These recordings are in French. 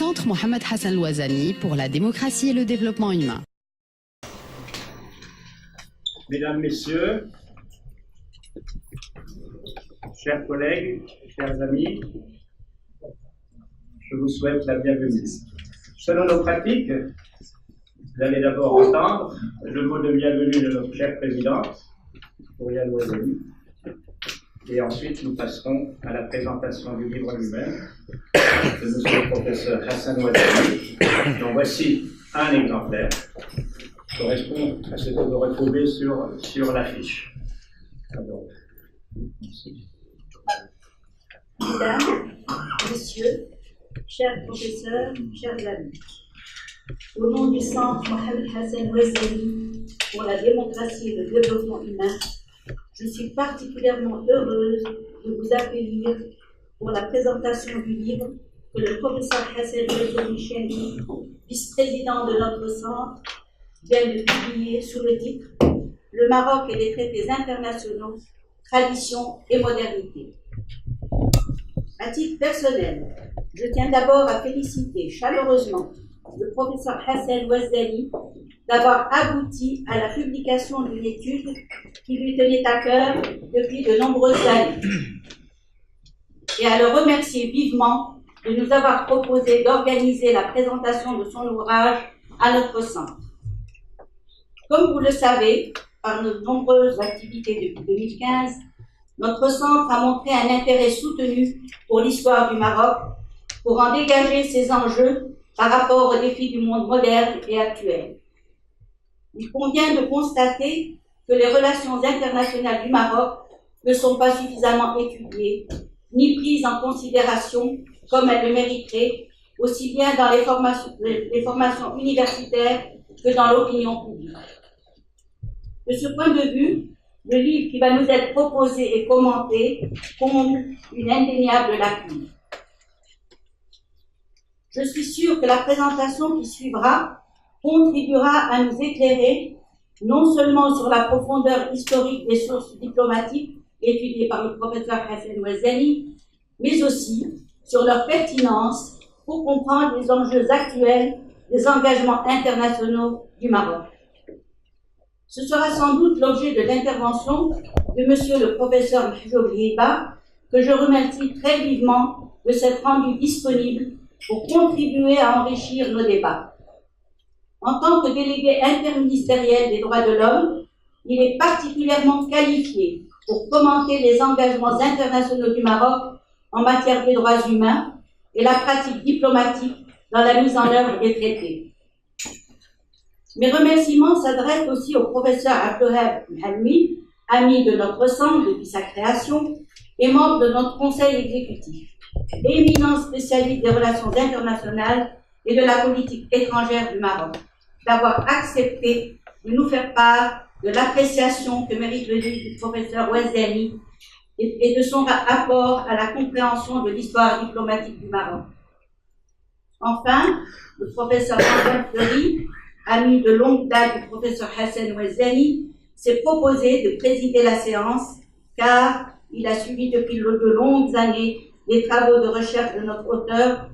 Centre Mohamed Hassan Louazani pour la démocratie et le développement humain. Mesdames, Messieurs, chers collègues, chers amis, je vous souhaite la bienvenue. Selon nos pratiques, vous allez d'abord entendre le mot de bienvenue de notre chère présidente, Oriane Louazani, et ensuite nous passerons à la présentation du livre lui-même de monsieur le professeur Hassan Louazani, dont voici un exemplaire qui correspond à ce que vous retrouvez sur l'affiche. Mesdames, Messieurs, chers professeurs, chers amis, au nom du Centre Mohamed Hassan Louazani pour la démocratie et le développement humain, je suis particulièrement heureuse de vous accueillir pour la présentation du livre que le professeur Hassan Louazani, vice-président de notre centre, vient de publier sous le titre « Le Maroc et les traités internationaux, tradition et modernité ». À titre personnel, je tiens d'abord à féliciter chaleureusement le professeur Hassan Louazani d'avoir abouti à la publication d'une étude qui lui tenait à cœur depuis de nombreuses années, et à le remercier vivement de nous avoir proposé d'organiser la présentation de son ouvrage à notre centre. Comme vous le savez, par nos nombreuses activités depuis 2015, notre centre a montré un intérêt soutenu pour l'histoire du Maroc, pour en dégager ses enjeux par rapport aux défis du monde moderne et actuel. Il convient de constater que les relations internationales du Maroc ne sont pas suffisamment étudiées, ni prises en considération comme elles le mériteraient, aussi bien dans les formations universitaires que dans l'opinion publique. De ce point de vue, le livre qui va nous être proposé et commenté comble une indéniable lacune. Je suis sûre que la présentation qui suivra contribuera à nous éclairer non seulement sur la profondeur historique des sources diplomatiques étudiées par le professeur Hassan Louazani, mais aussi sur leur pertinence pour comprendre les enjeux actuels des engagements internationaux du Maroc. Ce sera sans doute l'objet de l'intervention de monsieur le professeur Mahjoub Hiba, que je remercie très vivement de s'être rendu disponible pour contribuer à enrichir nos débats. En tant que délégué interministériel des droits de l'homme, il est particulièrement qualifié pour commenter les engagements internationaux du Maroc en matière des droits humains et la pratique diplomatique dans la mise en œuvre des traités. Mes remerciements s'adressent aussi au professeur Abdelwahab Mhalmi, ami de notre centre depuis sa création et membre de notre conseil exécutif, éminent spécialiste des relations internationales et de la politique étrangère du Maroc, d'avoir accepté de nous faire part de l'appréciation que mérite le livre du professeur Louazani et de son apport à la compréhension de l'histoire diplomatique du Maroc. Enfin, le professeur Antoine Fleury, ami de longue date du professeur Hassan Louazani, s'est proposé de présider la séance car il a suivi depuis de longues années les travaux de recherche de notre auteur,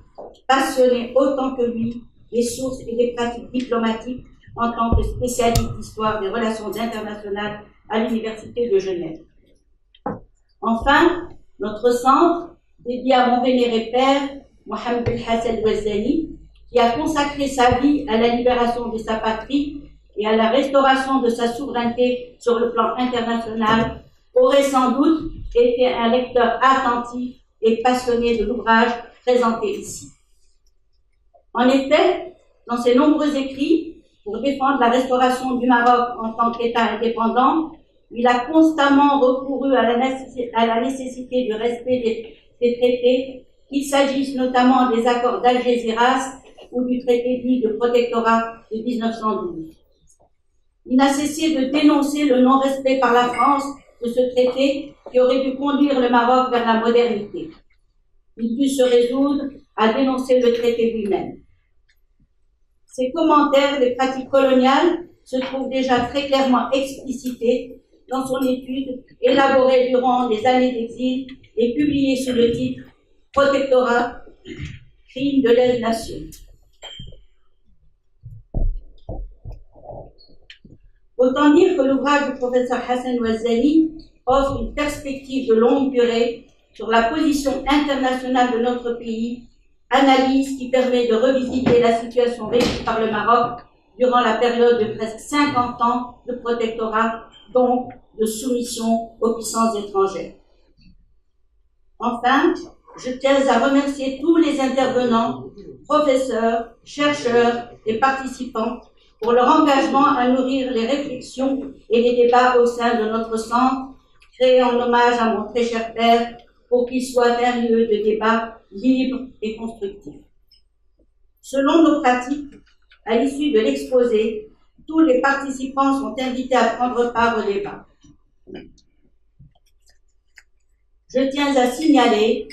passionné autant que lui des sources et des pratiques diplomatiques en tant que spécialiste d'histoire des relations internationales à l'Université de Genève. Enfin, notre centre, dédié à mon vénéré père, Mohamed Hassan Louazani, qui a consacré sa vie à la libération de sa patrie et à la restauration de sa souveraineté sur le plan international, aurait sans doute été un lecteur attentif et passionné de l'ouvrage présenté ici. En effet, dans ses nombreux écrits pour défendre la restauration du Maroc en tant qu'État indépendant, il a constamment recouru à la nécessité du respect des traités, qu'il s'agisse notamment des accords d'Algésiras ou du traité dit de protectorat de 1912. Il n'a cessé de dénoncer le non-respect par la France de ce traité qui aurait dû conduire le Maroc vers la modernité. Il dut se résoudre à dénoncer le traité lui-même. Ses commentaires des pratiques coloniales se trouvent déjà très clairement explicités dans son étude élaborée durant les années d'exil et publiée sous le titre « Protectorat, crimes de lèse-nation. Autant dire que l'ouvrage du professeur Hassan Ouazzani offre une perspective de longue durée sur la position internationale de notre pays, analyse qui permet de revisiter la situation vécue par le Maroc durant la période de presque 50 ans de protectorat, donc de soumission aux puissances étrangères. Enfin, je tiens à remercier tous les intervenants, professeurs, chercheurs et participants pour leur engagement à nourrir les réflexions et les débats au sein de notre centre, créé en hommage à mon très cher père, pour qu'il soit un lieu de débat libre et constructif. Selon nos pratiques, à l'issue de l'exposé, tous les participants sont invités à prendre part au débat. Je tiens à signaler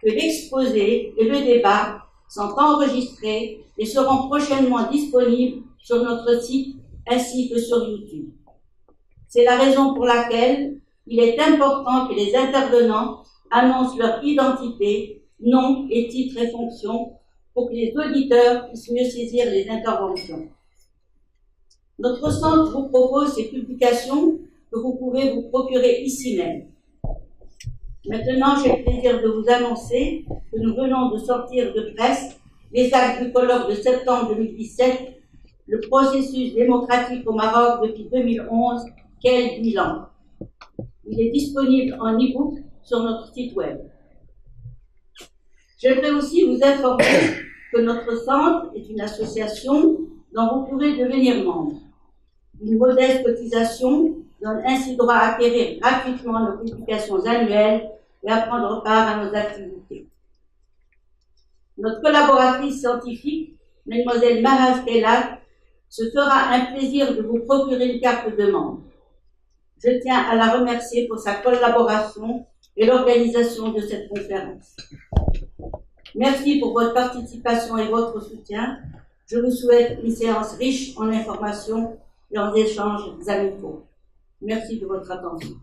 que l'exposé et le débat sont enregistrés et seront prochainement disponibles sur notre site ainsi que sur YouTube. C'est la raison pour laquelle il est important que les intervenants annoncent leur identité, nom et titre et fonction pour que les auditeurs puissent mieux saisir les interventions. Notre centre vous propose ces publications que vous pouvez vous procurer ici même. Maintenant, j'ai le plaisir de vous annoncer que nous venons de sortir de presse les actes du colloque de septembre 2017, le processus démocratique au Maroc depuis 2011, quel bilan. Il est disponible en e-book sur notre site web. J'aimerais aussi vous informer que notre centre est une association dont vous pouvez devenir membre. Une modeste cotisation donne ainsi droit à acquérir gratuitement nos publications annuelles et à prendre part à nos activités. Notre collaboratrice scientifique, Mademoiselle Mahaz Kelat, se fera un plaisir de vous procurer une carte de membre. Je tiens à la remercier pour sa collaboration et l'organisation de cette conférence. Merci pour votre participation et votre soutien. Je vous souhaite une séance riche en informations et en échanges amicaux. Merci de votre attention.